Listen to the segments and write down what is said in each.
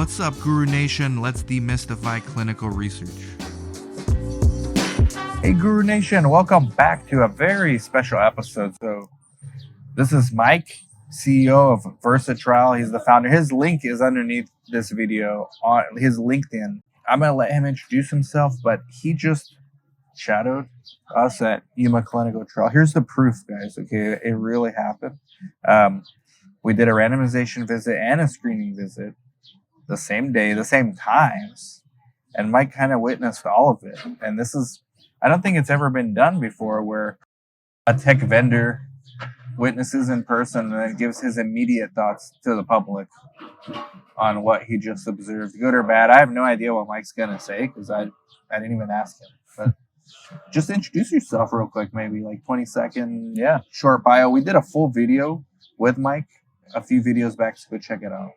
What's up, Guru Nation? Let's demystify clinical research. Hey, Guru Nation, welcome back to a very special episode. So, this is Mike, CEO of VersaTrial. He's the founder. His link is underneath this video on his LinkedIn. I'm going to let him introduce himself, but he just shadowed us at Yuma Clinical Trial. Here's the proof, guys. Okay, it really happened. We did a randomization visit and a screening visit the same day, the same times, and Mike kind of witnessed all of it. And this is, I don't think it's ever been done before, where a tech vendor witnesses in person and then gives his immediate thoughts to the public on what he just observed, good or bad. I have no idea what Mike's gonna say because I didn't even ask him. But just introduce yourself real quick, maybe like 20-second short bio. We did a full video with Mike a few videos back, so go check it out.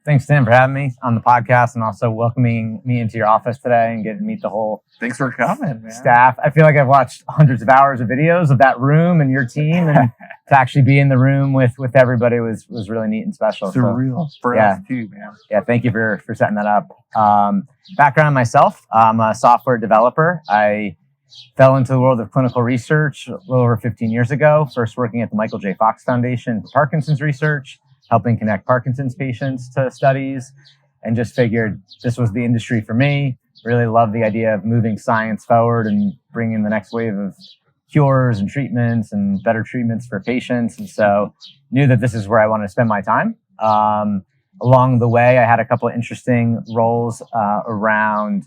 Thanks, Tim, for having me on the podcast and also welcoming me into your office today and getting to meet the whole Thanks for coming, man. Staff. I feel like I've watched hundreds of hours of videos of that room and your team, and to actually be in the room with everybody was really neat and special. Surreal for us too, man. Yeah, thank you for setting that up. Background on myself, I'm a software developer. I fell into the world of clinical research a little over 15 years ago, first working at the Michael J. Fox Foundation for Parkinson's research, helping connect Parkinson's patients to studies, and just figured this was the industry for me. Really love the idea of moving science forward and bringing the next wave of cures and treatments and better treatments for patients. And so knew that this is where I wanted to spend my time. Along the way, I had a couple of interesting roles around.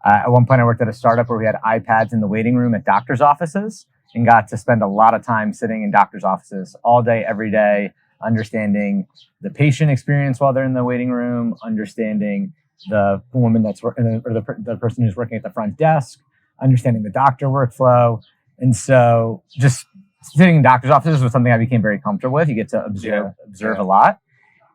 At one point, I worked at a startup where we had iPads in the waiting room at doctors' offices and got to spend a lot of time sitting in doctors' offices all day, every day, understanding the patient experience while they're in the waiting room, understanding the woman that's or the person who's working at the front desk, understanding the doctor workflow. And so just sitting in doctor's offices was something I became very comfortable with. You get to observe a lot.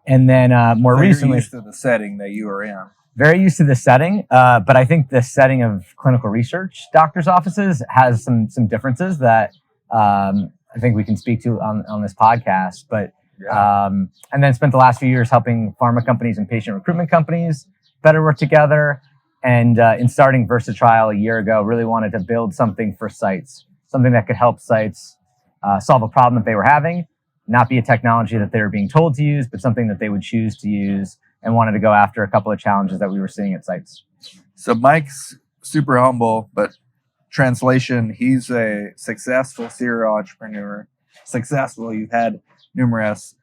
And then more recently, you're used to the setting that you were in. Very used to the setting, but I think the setting of clinical research doctor's offices has some differences that I think we can speak to on this podcast. But and then spent the last few years helping pharma companies and patient recruitment companies better work together. And in starting VersaTrial a year ago, really wanted to build something for sites, something that could help sites solve a problem that they were having, not be a technology that they were being told to use, but something that they would choose to use, and wanted to go after a couple of challenges that we were seeing at sites. So Mike's super humble, but translation, he's a successful serial entrepreneur. Successful, you've had numerous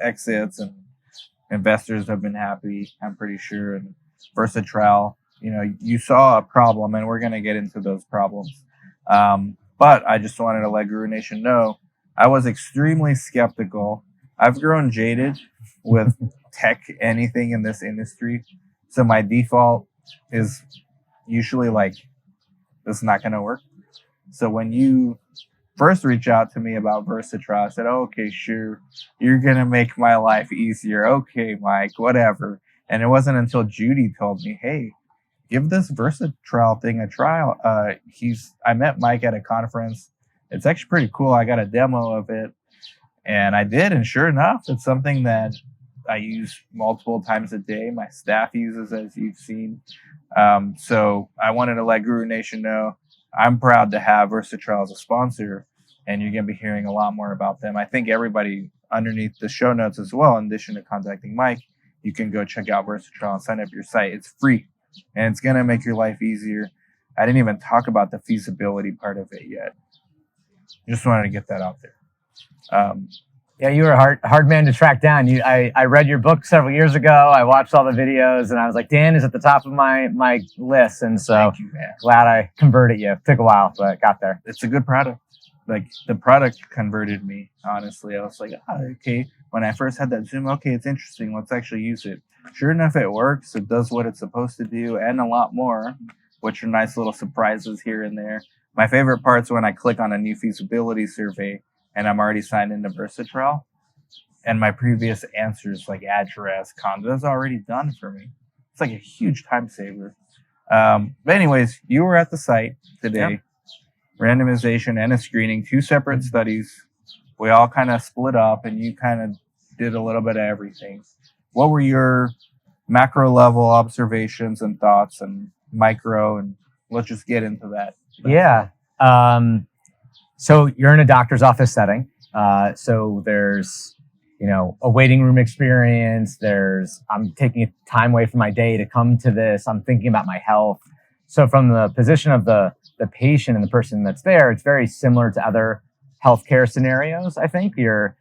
exits, and investors have been happy, I'm pretty sure. And VersaTrial, you saw a problem, and we're going to get into those problems. But I just wanted to let Guru Nation know I was extremely skeptical. I've grown jaded with tech, anything in this industry. So my default is usually like, this is not going to work. So when you first reach out to me about VersaTrial, I said, oh, okay, sure. You're going to make my life easier. Okay, Mike, whatever. And it wasn't until Judy told me, hey, give this VersaTrial thing a trial. I met Mike at a conference. It's actually pretty cool. I got a demo of it, and I did. And sure enough, it's something that I use multiple times a day. My staff uses, as you've seen. So I wanted to let Guru Nation know I'm proud to have VersaTrial as a sponsor, and you're going to be hearing a lot more about them. I think everybody underneath the show notes as well, in addition to contacting Mike, you can go check out VersaTrial and sign up your site. It's free, and it's going to make your life easier. I didn't even talk about the feasibility part of it yet. Just wanted to get that out there. Yeah, you were a hard man to track down. I read your book several years ago. I watched all the videos, and I was like, Dan is at the top of my list. And so Thank you, man. Glad I converted you. It took a while, but got there. It's a good product. Like, the product converted me, honestly. I was like, okay. When I first had that Zoom, okay, it's interesting. Let's actually use it. Sure enough, it works. It does what it's supposed to do and a lot more, which are nice little surprises here and there. My favorite part's when I click on a new feasibility survey and I'm already signed into VersaTrial, and my previous answers like address, condo is already done for me. It's like a huge time saver. But anyways, you were at the site today. Yep. Randomization and a screening, 2 separate studies. We all kind of split up, and you kind of did a little bit of everything. What were your macro level observations and thoughts and micro, and let's just get into that. Yeah. So you're in a doctor's office setting. So there's, a waiting room experience. I'm taking time away from my day to come to this. I'm thinking about my health. So from the position of the patient and the person that's there, it's very similar to other healthcare scenarios. I think you're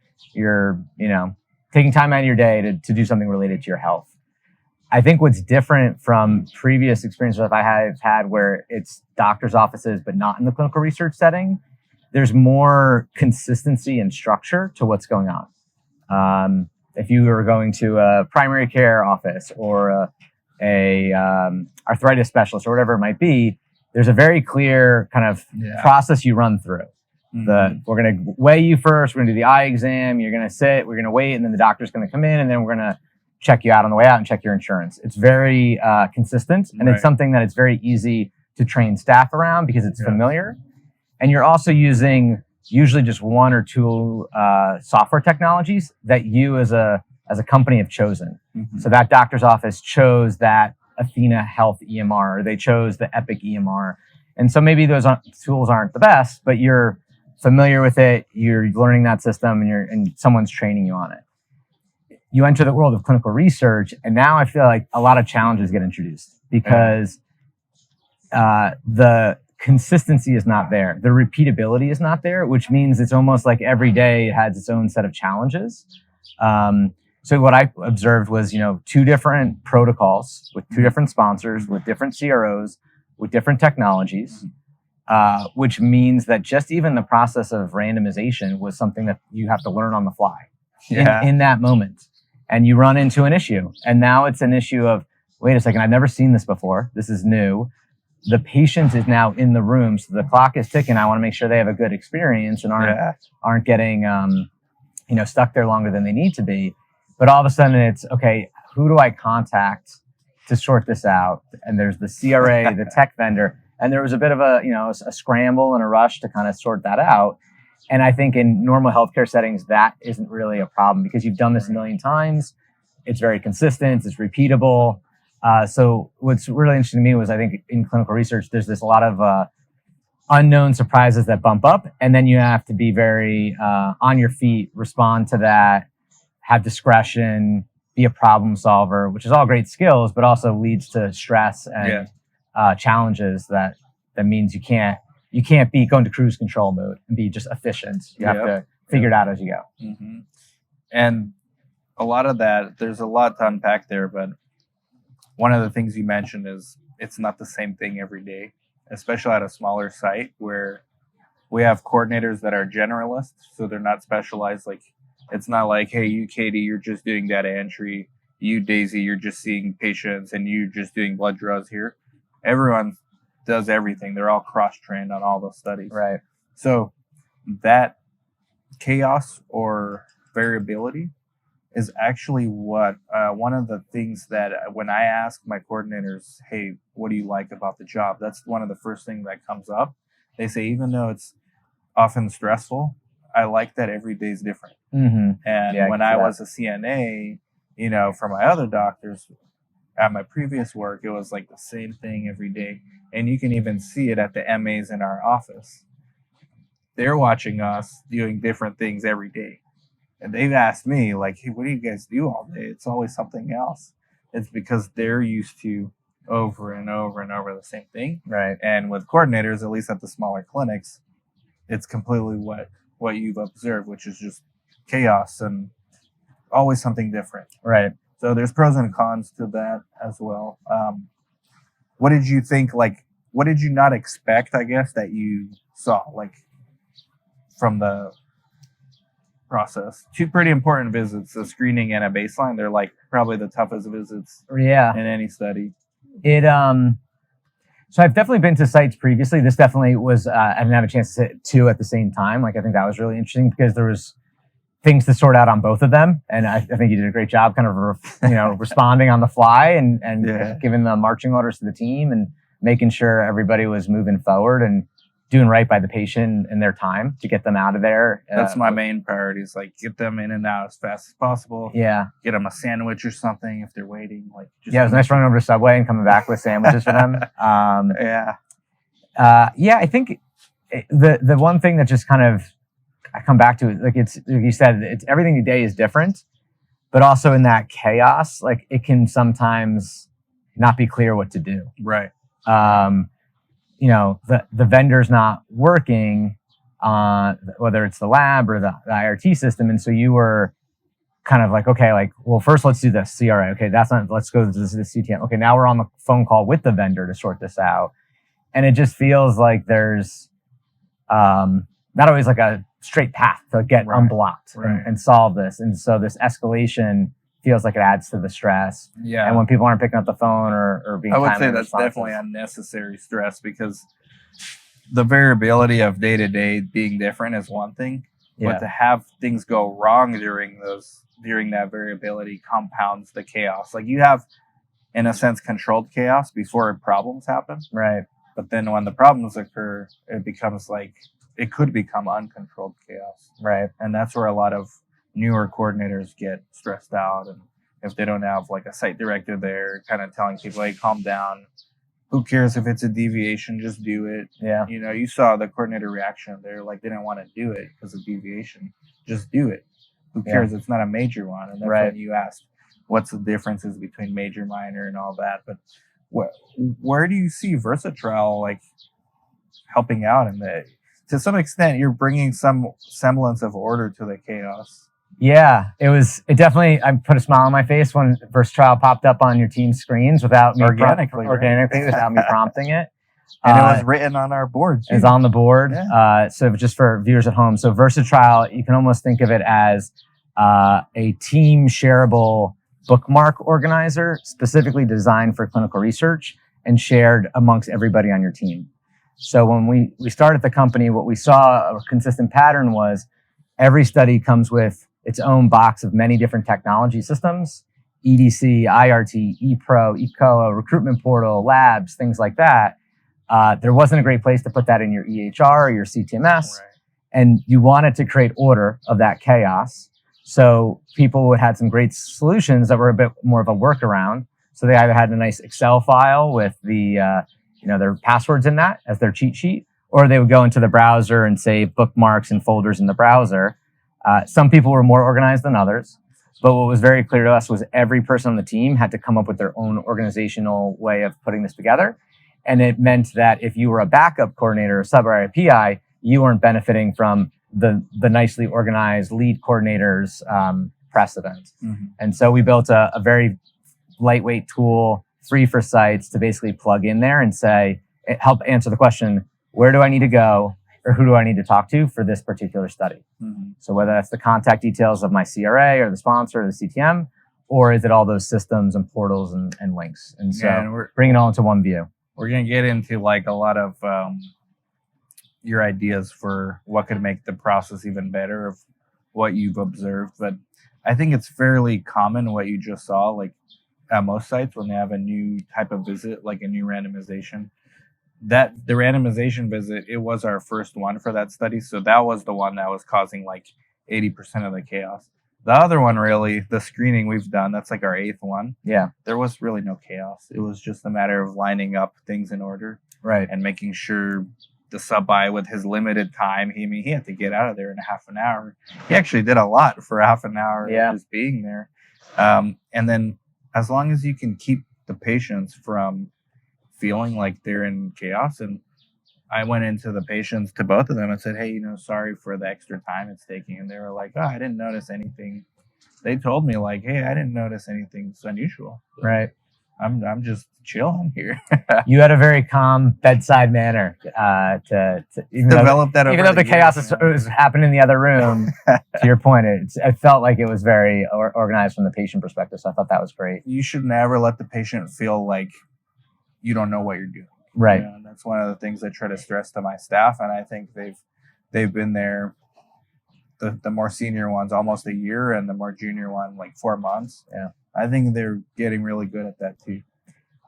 taking time out of your day to do something related to your health. I think what's different from previous experiences that I have had where it's doctor's offices, but not in the clinical research setting, there's more consistency and structure to what's going on. If you were going to a primary care office or a arthritis specialist or whatever it might be, there's a very clear kind of process you run through. Mhm. We're going to weigh you first. We're going to do the eye exam. You're going to sit. We're going to wait, and then the doctor's going to come in, and then we're going to check you out on the way out and check your insurance. It's very consistent, and Right. it's something that it's very easy to train staff around because it's familiar. And you're also using usually just one or two software technologies that you as a company have chosen. Mhm. So that doctor's office chose that Athena Health EMR, or they chose the Epic EMR. And so maybe those tools aren't the best, but you're familiar with it, you're learning that system, and someone's training you on it. You enter the world of clinical research, and now I feel like a lot of challenges get introduced because the consistency is not there. The repeatability is not there, which means it's almost like every day has its own set of challenges. So what I observed was, two different protocols with two different sponsors, with different CROs, with different technologies, which means that just even the process of randomization was something that you have to learn on the fly in that moment. And you run into an issue. And now it's an issue of, wait a second, I've never seen this before. This is new. The patient is now in the room. So the clock is ticking. I want to make sure they have a good experience and aren't getting, stuck there longer than they need to be. But all of a sudden it's, okay, who do I contact to sort this out? And there's the CRA, the tech vendor. And there was a bit of a scramble and a rush to kind of sort that out. And I think in normal healthcare settings, that isn't really a problem because you've done this a million times. It's very consistent. It's repeatable. So what's really interesting to me was I think in clinical research, there's a lot of unknown surprises that bump up. And then you have to be very on your feet, respond to that, have discretion, be a problem solver, which is all great skills, but also leads to stress and challenges that means you can't be going to cruise control mode and be just efficient. You have to figure it out as you go. Mm-hmm. And a lot of that, there's a lot to unpack there, but one of the things you mentioned is it's not the same thing every day, especially at a smaller site where we have coordinators that are generalists, so they're not specialized. Like, it's not like, hey, you, Katie, you're just doing data entry. You, Daisy, you're just seeing patients, and you just doing blood draws here. Everyone does everything. They're all cross-trained on all those studies. Right. So that chaos or variability is actually what one of the things that when I ask my coordinators, hey, what do you like about the job? That's one of the first things that comes up. They say, even though it's often stressful, I like that every day is different. Mm-hmm. And when I was a CNA, for my other doctors at my previous work, it was like the same thing every day. And you can even see it at the MAs in our office. They're watching us doing different things every day. And they've asked me, like, hey, what do you guys do all day? It's always something else. It's because they're used to over and over and over the same thing. Right. And with coordinators, at least at the smaller clinics, it's completely what you've observed, which is just chaos and always something different. Right. So there's pros and cons to that as well. What did you think, what did you not expect, I guess, that you saw, from the process? Two pretty important visits, a screening and a baseline. They're probably the toughest visits in any study. So I've definitely been to sites previously. This definitely was, I didn't have a chance to sit two at the same time. I think that was really interesting because there was things to sort out on both of them. And I think you did a great job kind of, responding on the fly and giving the marching orders to the team and making sure everybody was moving forward. And doing right by the patient and their time to get them out of there. That's my main priority, is like get them in and out as fast as possible. Yeah. Get them a sandwich or something if they're waiting. Like, just Yeah, it was nice running over to Subway and coming back with sandwiches for them. Yeah. I think the one thing that just kind of I come back to, like, it's like you said, it's everything today is different, but also in that chaos, like, it can sometimes not be clear what to do. Right. You know, the vendor's not working on whether it's the lab or the IRT system, and so you were kind of like, okay, like, well, first let's do this CRA. Okay, that's not. Let's go to this CTM. Okay, now we're on the phone call with the vendor to sort this out, and it just feels like there's not always like a straight path to get unblocked and solve this, and so this escalation feels like it adds to the stress. Yeah. And when people aren't picking up the phone or being, I would timely say that's responsive. definitely unnecessary stress, because the variability of day to day being different is one thing, but to have things go wrong during that variability compounds the chaos. Like, you have, in a sense, controlled chaos before problems happen. Right. But then when the problems occur, it becomes like, it could become uncontrolled chaos. Right. And that's where a lot of newer coordinators get stressed out. And if they don't have like a site director there kind of telling people, hey, calm down. Who cares if it's a deviation? Just do it. Yeah. You know, you saw the coordinator reaction. They're like, they didn't want to do it because of deviation. Just do it. Who cares? It's not a major one. And that's when you asked, what's the differences between major, minor, and all that. But where do you see Versatrial like helping out in the? To some extent, you're bringing some semblance of order to the chaos. Yeah, it definitely, I put a smile on my face when Versatrial popped up on your team's screens without me organically without me prompting it. And it was written on our board, too. It's on the board. Yeah. So just for viewers at home, so Versatrial, you can almost think of it as a team shareable bookmark organizer specifically designed for clinical research and shared amongst everybody on your team. So when we started the company, what we saw a consistent pattern was every study comes with its own box of many different technology systems, EDC, IRT, ePro, eCOA, recruitment portal, labs, things like that. There wasn't a great place to put that in your EHR or your CTMS. Right. And you wanted to create order of that chaos. So people had some great solutions that were a bit more of a workaround. So they either had a nice Excel file with the their passwords in that as their cheat sheet, or they would go into the browser and save bookmarks and folders in the browser. Some people were more organized than others, but what was very clear to us was every person on the team had to come up with their own organizational way of putting this together. And it meant that if you were a backup coordinator or sub-area PI, you weren't benefiting from the nicely organized lead coordinator's precedent. Mm-hmm. And so we built a very lightweight tool, free for sites, to basically plug in there and say, help answer the question, where do I need to go or who do I need to talk to for this particular study? Mm-hmm. So whether that's the contact details of my CRA or the sponsor or the CTM, or is it all those systems and portals and links? And so and bring it all into one view. We're going to get into like a lot of your ideas for what could make the process even better of what you've observed. But I think it's fairly common what you just saw, like at most sites when they have a new type of visit, like a new randomization. The randomization visit, it was our first one for that study. So that was the one that was causing like 80% of the chaos. The other one, really, the screening we've done, that's like our 8th one. Yeah. There was really no chaos. It was just a matter of lining up things in order. Right. And making sure the sub-I, with his limited time, he had to get out of there in a half an hour. He actually did a lot for a half an hour just being there. And then as long as you can keep the patients from feeling like they're in chaos. And I went into the patients, to both of them, and said, hey, sorry for the extra time it's taking. And they were like, oh, I didn't notice anything. They told me like, hey, I didn't notice anything unusual. So right. I'm just chilling here. You had a very calm bedside manner to even develop that. Even though the chaos was happening in the other room, to your point, it felt like it was very organized from the patient perspective. So I thought that was great. You should never let the patient feel like you don't know what you're doing. Right. And that's one of the things I try to stress to my staff, and I think they've been there. The more senior ones almost a year, and the more junior one like 4 months. Yeah. I think they're getting really good at that too.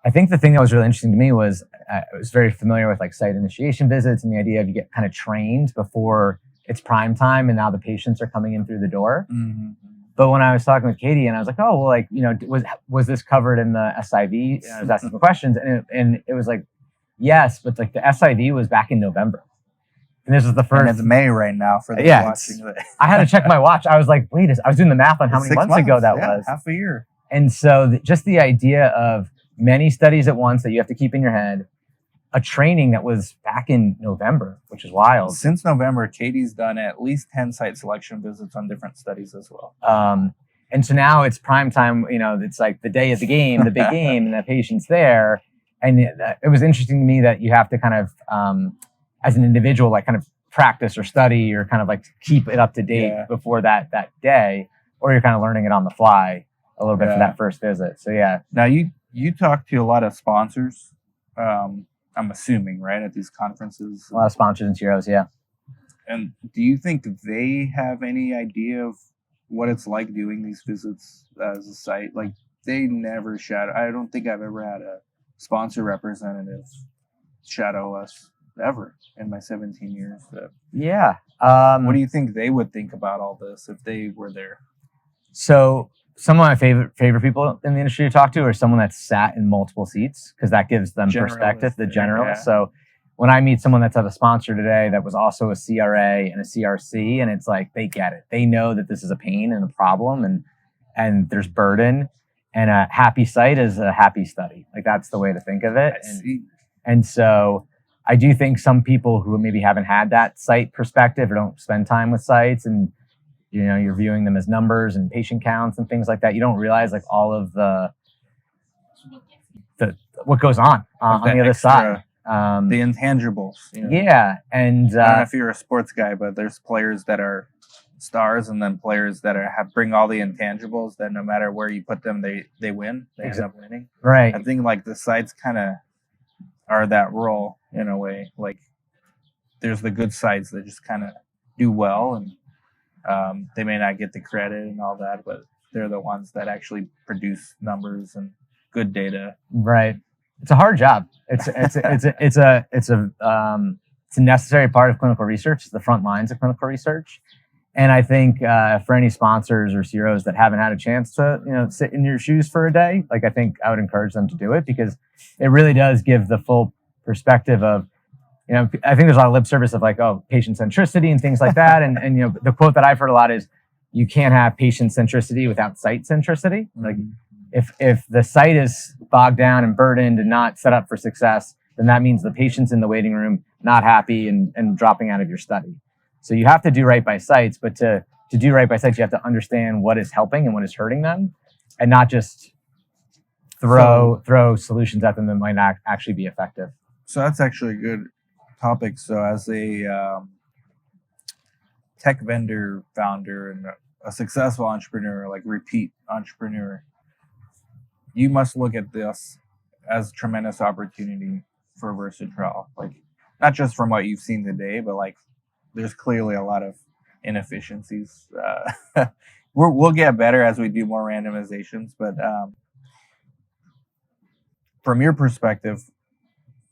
I think the thing that was really interesting to me was I was very familiar with like site initiation visits and the idea of you get kind of trained before it's prime time and now the patients are coming in through the door. Mm-hmm. But when I was talking with Katie and I was like, oh, well, like, was this covered in the SIV? I was asking the questions and it was like, yes, but like the SIV was back in November. And this was the first. And it's May right now for the watching. I had to check my watch. I was like, wait, I was doing the math on how many months ago that was. Half a year. And so just the idea of many studies at once that you have to keep in your head, a training that was back in November, which is wild. Since November, Katie's done at least 10 site selection visits on different studies as well. And so now it's prime time, it's like the day of the game, the big game, and the patient's there. And it was interesting to me that you have to kind of, as an individual, like kind of practice or study or kind of like keep it up to date before that day, or you're kind of learning it on the fly a little bit for that first visit. So yeah. Now you talk to a lot of sponsors, I'm assuming, right, at these conferences. A lot of sponsors and CROs, yeah. And do you think they have any idea of what it's like doing these visits as a site? Like they never shadow. I don't think I've ever had a sponsor representative shadow us ever in my 17 years. Yeah. What do you think they would think about all this if they were there? So some of my favorite people in the industry to talk to are someone that's sat in multiple seats because that gives them perspective, the generalist. Yeah. So when I meet someone that's at a sponsor today that was also a CRA and a CRC, and it's like they get it. They know that this is a pain and a problem and there's burden, and a happy site is a happy study. Like that's the way to think of it. And so I do think some people who maybe haven't had that site perspective or don't spend time with sites and you're viewing them as numbers and patient counts and things like that. You don't realize like all of the what goes on the other side. The intangibles. Yeah. And I don't know if you're a sports guy, but there's players that are stars and then players that bring all the intangibles that no matter where you put them, they win. They end up winning. Right. I think like the sites kind of are that role in a way. Like there's the good sites that just kind of do well and they may not get the credit and all that, but they're the ones that actually produce numbers and good data. Right. It's a hard job. It's a necessary part of clinical research. It's the front lines of clinical research. And I think for any sponsors or CROs that haven't had a chance to sit in your shoes for a day, like I think I would encourage them to do it because it really does give the full perspective of I think there's a lot of lip service of like, oh, patient centricity and things like that. And the quote that I've heard a lot is you can't have patient centricity without site centricity. Mm-hmm. Like if the site is bogged down and burdened and not set up for success, then that means the patient's in the waiting room, not happy and dropping out of your study. So you have to do right by sites, but to do right by sites, you have to understand what is helping and what is hurting them and not just throw solutions at them that might not actually be effective. So that's actually a good topic. So as a tech vendor founder and a successful entrepreneur, like repeat entrepreneur, you must look at this as a tremendous opportunity for Versatrial. Like not just from what you've seen today, but like there's clearly a lot of inefficiencies. We'll get better as we do more randomizations, but from your perspective,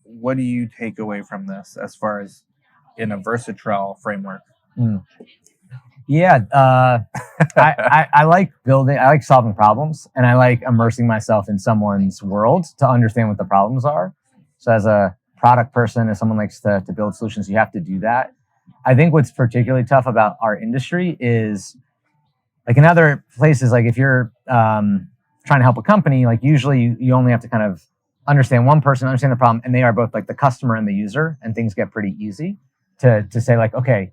what do you take away from this as far as in a Versatrial framework? Yeah, I like building, I like solving problems, and I like immersing myself in someone's world to understand what the problems are. So as a product person, as someone likes to build solutions, you have to do that. I think what's particularly tough about our industry is like in other places, like if you're trying to help a company, like usually you only have to kind of understand one person, understand the problem, and they are both like the customer and the user, and things get pretty easy to say like, okay,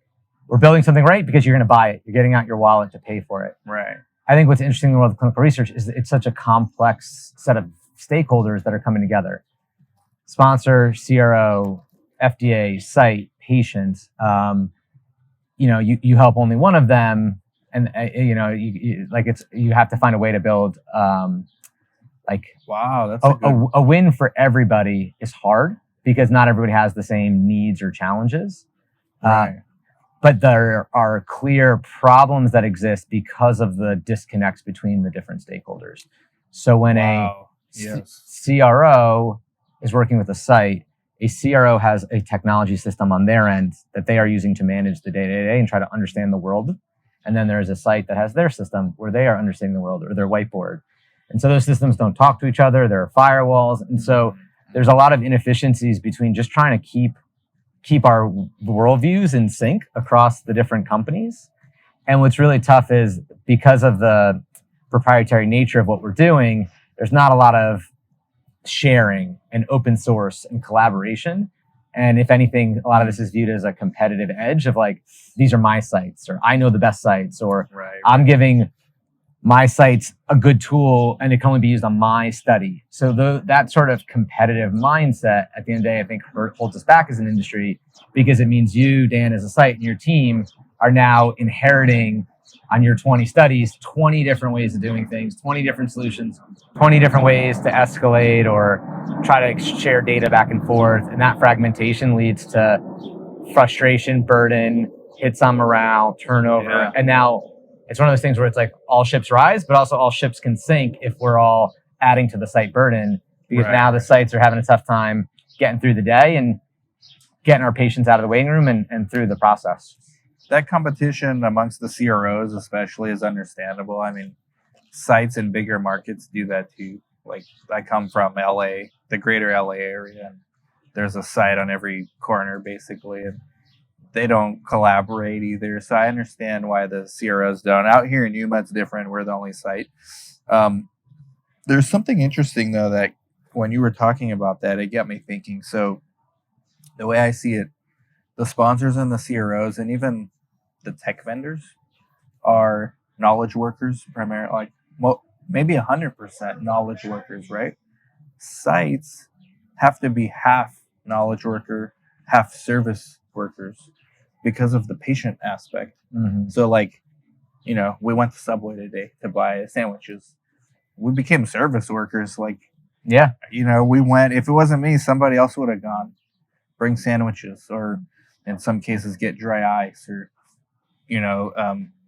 we're building something right because you're going to buy it. You're getting out your wallet to pay for it. Right. I think what's interesting in the world of clinical research is that it's such a complex set of stakeholders that are coming together. Sponsor, CRO, FDA, site, patient. You help only one of them, and you have to find a way to build wow, that's a win for everybody is hard because not everybody has the same needs or challenges. Right. But there are clear problems that exist because of the disconnects between the different stakeholders. So when CRO is working with a site. A CRO has a technology system on their end that they are using to manage the day-to-day and try to understand the world. And then there's a site that has their system where they are understanding the world, or their whiteboard. And so those systems don't talk to each other. There are firewalls. And so there's a lot of inefficiencies between just trying to keep our worldviews in sync across the different companies. And what's really tough is because of the proprietary nature of what we're doing, there's not a lot of sharing and open source and collaboration. And if anything, a lot of this is viewed as a competitive edge of like, these are my sites, or I know the best sites, or I'm giving my sites a good tool and it can only be used on my study. So that sort of competitive mindset at the end of the day, I think holds us back as an industry, because it means you, Dan, as a site, and your team are now inheriting on your 20 studies, 20 different ways of doing things, 20 different solutions, 20 different ways to escalate or try to share data back and forth. And that fragmentation leads to frustration, burden, hits on morale, turnover. Yeah. And now it's one of those things where it's like all ships rise, but also all ships can sink if we're all adding to the site burden, because now the sites are having a tough time getting through the day and getting our patients out of the waiting room and through the process. That competition amongst the CROs especially is understandable. I mean, sites in bigger markets do that too. Like, I come from LA, the greater LA area, and there's a site on every corner basically, and they don't collaborate either. So I understand why the CROs don't. Out here in Yuma, it's different. We're the only site. There's something interesting though, that when you were talking about that, it got me thinking. So the way I see it, the sponsors and the CROs and even the tech vendors are knowledge workers primarily, like, well, maybe 100% knowledge workers, right? Sites have to be half knowledge worker, half service workers because of the patient aspect. Mm-hmm. So like, you know, we went to Subway today to buy sandwiches. We became service workers. Like, Yeah. you know, we went, if it wasn't me, somebody else would have gone, bring sandwiches, or in some cases get dry ice, or, you know,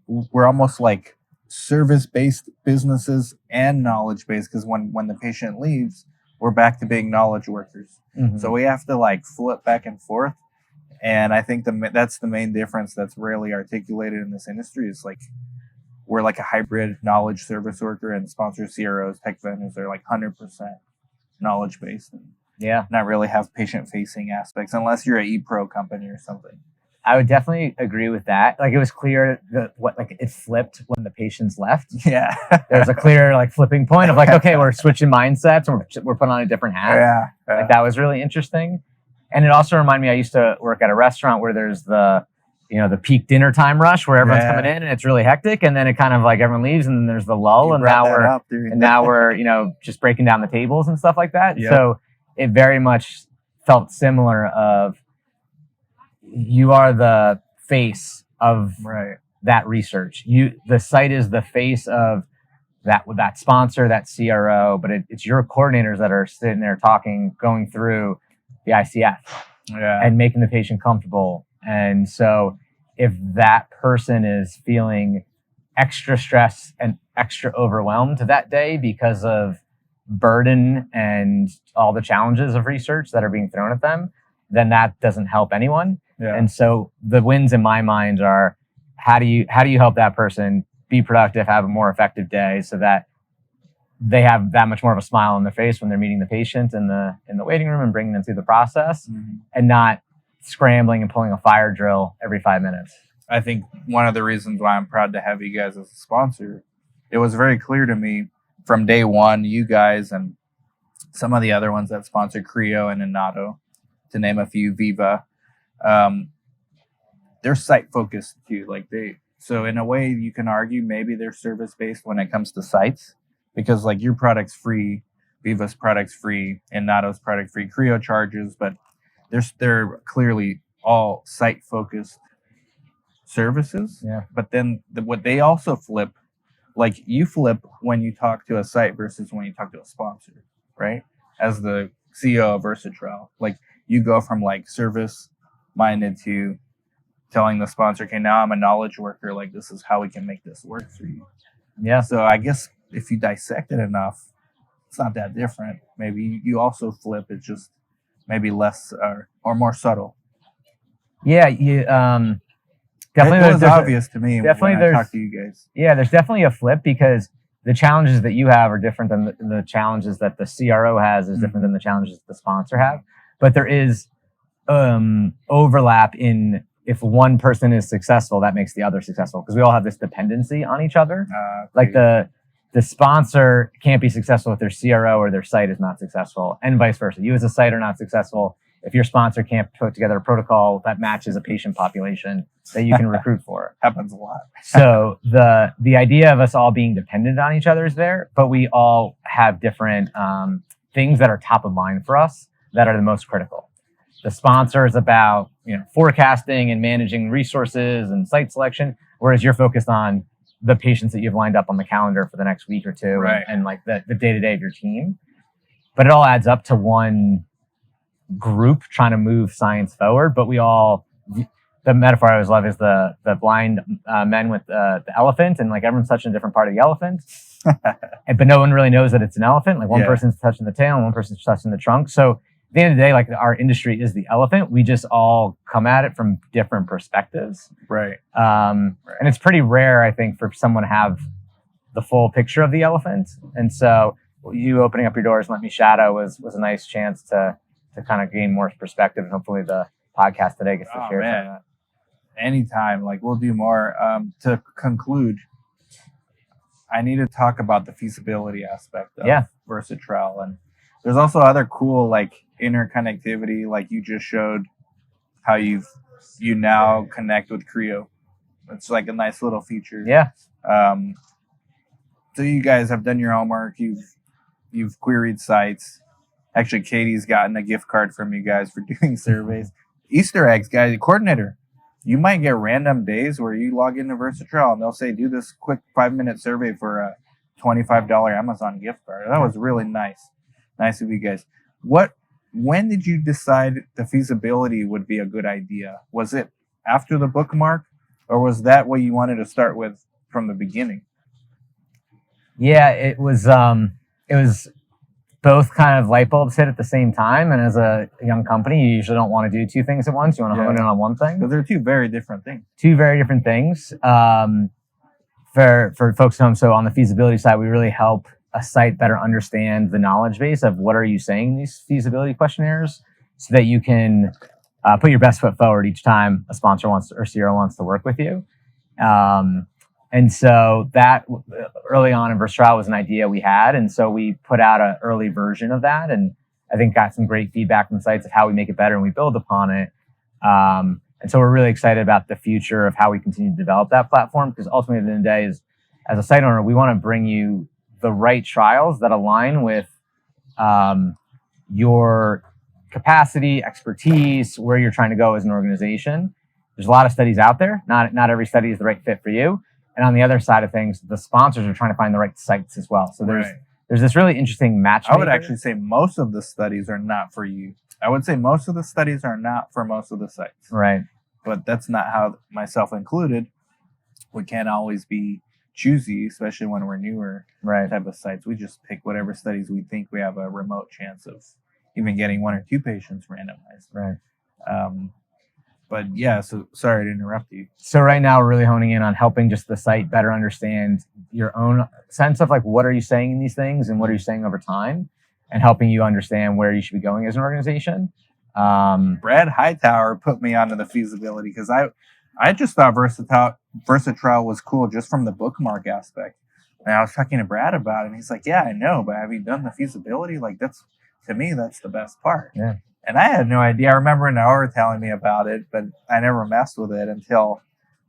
we're almost like service-based businesses and knowledge-based, because when the patient leaves, we're back to being knowledge workers. Mm-hmm. So we have to like flip back and forth. And I think that's the main difference that's rarely articulated in this industry, is like, we're like a hybrid knowledge service worker, and sponsor CROs, tech vendors are like 100% knowledge based, and not really have patient facing aspects unless you're an ePro company or something. I would definitely agree with that. Like, it was clear that it flipped when the patients left. Yeah. There's a clear like flipping point of like, okay, we're switching mindsets and we're putting on a different hat. Yeah. Like, that was really interesting. And it also reminded me, I used to work at a restaurant where there's the peak dinner time rush where everyone's coming in and it's really hectic, and then it kind of like everyone leaves and then there's the lull, and now we're just breaking down the tables and stuff like that. Yep. So it very much felt similar of, you are the face of that research. The site is the face of that sponsor, that CRO, but it's your coordinators that are sitting there talking, going through the ICF and making the patient comfortable. And so if that person is feeling extra stress and extra overwhelmed that day because of burden and all the challenges of research that are being thrown at them, then that doesn't help anyone. Yeah. And so the wins in my mind are, how do you help that person be productive, have a more effective day, so that they have that much more of a smile on their face when they're meeting the patient in the waiting room and bringing them through the process, and not scrambling and pulling a fire drill every 5 minutes. I think one of the reasons why I'm proud to have you guys as a sponsor, it was very clear to me from day one, you guys and some of the other ones that sponsor Creo and Inato, to name a few, Viva, they're site focused too. So in a way you can argue maybe they're service based when it comes to sites, because like your product's free, Viva's product's free, Inato's product free, Creo charges, but they're clearly all site focused services. Yeah. But then what they also flip, like you flip when you talk to a site versus when you talk to a sponsor, right? As the CEO of Versatrile, like you go from like service minded to telling the sponsor, okay, now I'm a knowledge worker, like this is how we can make this work for you. Yeah. So I guess if you dissect it enough, it's not that different. Maybe you also flip. It's just maybe less or more subtle. Yeah, you definitely. It was obvious to me definitely when I talked to you guys. Yeah, there's definitely a flip because the challenges that you have are different than the challenges that the CRO has is different than the challenges that the sponsor have. But there is overlap in if one person is successful, that makes the other successful because we all have this dependency on each other. Like the sponsor can't be successful if their CRO or their site is not successful, and vice versa. You as a site are not successful if your sponsor can't put together a protocol that matches a patient population that you can recruit for. Happens a lot. So the idea of us all being dependent on each other is there, but we all have different things that are top of mind for us that are the most critical. The sponsor is about forecasting and managing resources and site selection, whereas you're focused on the patients that you've lined up on the calendar for the next week or two, right. and like the day-to-day of your team. But it all adds up to one group trying to move science forward. But we all, the metaphor I always love is the blind men with the elephant, and like everyone's touching a different part of the elephant, but no one really knows that it's an elephant. Like one person's touching the tail and one person's touching the trunk. So at the end of the day, like our industry is the elephant. We just all come at it from different perspectives. Right. And it's pretty rare, I think, for someone to have the full picture of the elephant. And so you opening up your doors, Let Me Shadow was a nice chance to kind of gain more perspective. And hopefully the podcast today gets to share some of that. Anytime, like we'll do more. To conclude, I need to talk about the feasibility aspect of Versatrel. And there's also other cool like interconnectivity, like you just showed how you now connect with Creo. It's like a nice little feature. Yeah. So you guys have done your homework. You've queried sites. Actually, Katie's gotten a gift card from you guys for doing surveys. Easter eggs, guys. Coordinator, you might get random days where you log into Versatrel and they'll say, do this quick 5-minute survey for a $25 Amazon gift card. That was really nice. Nice of you guys. When did you decide the feasibility would be a good idea? Was it after the bookmark, or was that what you wanted to start with from the beginning? Yeah, it was both kind of light bulbs hit at the same time. And as a young company, you usually don't want to do two things at once. You want to hone in on one thing. Because they're two very different things. Two very different things. For folks at home, so on the feasibility side, we really help a site better understand the knowledge base of what are you saying in these feasibility questionnaires so that you can put your best foot forward each time a sponsor wants or CRO wants to work with you. And so that early on in Versatrel was an idea we had. And so we put out an early version of that. And I think got some great feedback from sites of how we make it better and we build upon it. And so we're really excited about the future of how we continue to develop that platform, because ultimately at the end of the day is, as a site owner, we want to bring you the right trials that align with your capacity, expertise, where you're trying to go as an organization. There's a lot of studies out there. Not every study is the right fit for you. And on the other side of things, the sponsors are trying to find the right sites as well. So there's this really interesting match. I would actually say most of the studies are not for you. I would say most of the studies are not for most of the sites. Right. But that's not how, myself included, we can't always be choosy, especially when we're newer type of sites. We just pick whatever studies we think we have a remote chance of even getting 1 or 2 patients randomized. Right. But yeah, so sorry to interrupt you. So right now we're really honing in on helping just the site better understand your own sense of like, what are you saying in these things and what are you saying over time, and helping you understand where you should be going as an organization. Brad Hightower put me onto the feasibility because I just thought Versatrel was cool just from the bookmark aspect. And I was talking to Brad about it, and he's like, yeah, I know, but have you done the feasibility? Like, to me, that's the best part. Yeah. And I had no idea. I remember Noah telling me about it, but I never messed with it until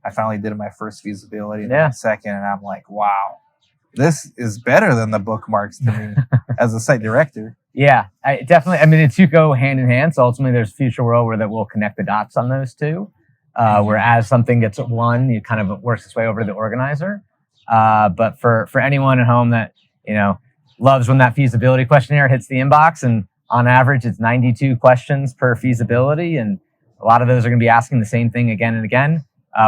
I finally did my first feasibility and my second, and I'm like, wow, this is better than the bookmarks to me as a site director. Yeah, definitely. I mean, the two go hand in hand. So ultimately, there's a future world where that will connect the dots on those two. Where as something gets won, it kind of works its way over to the organizer. But for anyone at home that loves when that feasibility questionnaire hits the inbox, and on average, it's 92 questions per feasibility, and a lot of those are going to be asking the same thing again and again.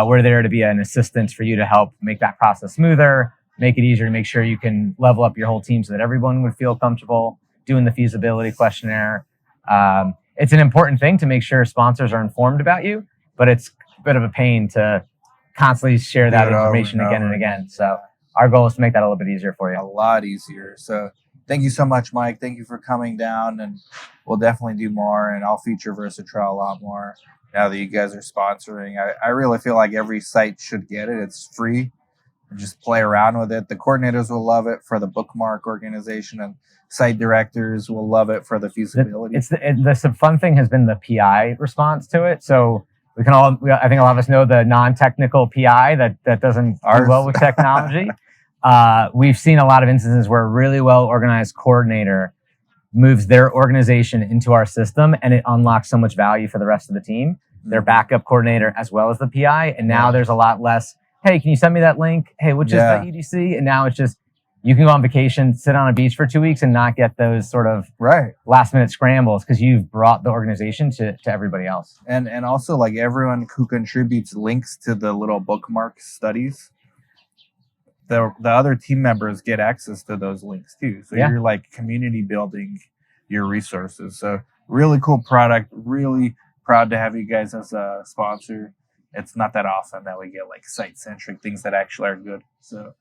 We're there to be an assistance for you to help make that process smoother, make it easier to make sure you can level up your whole team so that everyone would feel comfortable doing the feasibility questionnaire. It's an important thing to make sure sponsors are informed about you, but it's a bit of a pain to constantly share that information again and again. So our goal is to make that a little bit easier for A you. lot easier. So thank you so much, Mike. Thank you for coming down, and we'll definitely do more, and I'll feature VersaTrail a lot more now that you guys are sponsoring. I really feel like every site should get it. It's free. Just play around with it. The coordinators will love it for the bookmark organization, and site directors will love it for the feasibility. The fun thing has been the PI response to it. So I think a lot of us know the non-technical PI that doesn't do well with technology. We've seen a lot of instances where a really well organized coordinator moves their organization into our system, and it unlocks so much value for the rest of the team, their backup coordinator as well as the PI. And now there's a lot less, hey, can you send me that link? Hey, which is the EDC? And now it's just, you can go on vacation, sit on a beach for 2 weeks and not get those sort of last minute scrambles because you've brought the organization to everybody else. And also, like, everyone who contributes links to the little bookmark studies, the other team members get access to those links too. So you're like community building your resources. So really cool product. Really proud to have you guys as a sponsor. It's not that often that we get like site-centric things that actually are good. So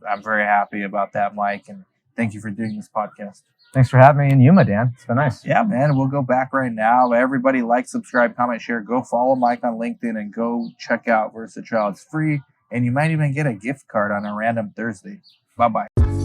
I'm very happy about that, Mike. And thank you for doing this podcast. Thanks for having me in Yuma, Dan. It's been nice. Yeah, man. We'll go back right now. Everybody like, subscribe, comment, share. Go follow Mike on LinkedIn and go check out VersaTrail. It's free. And you might even get a gift card on a random Thursday. Bye-bye.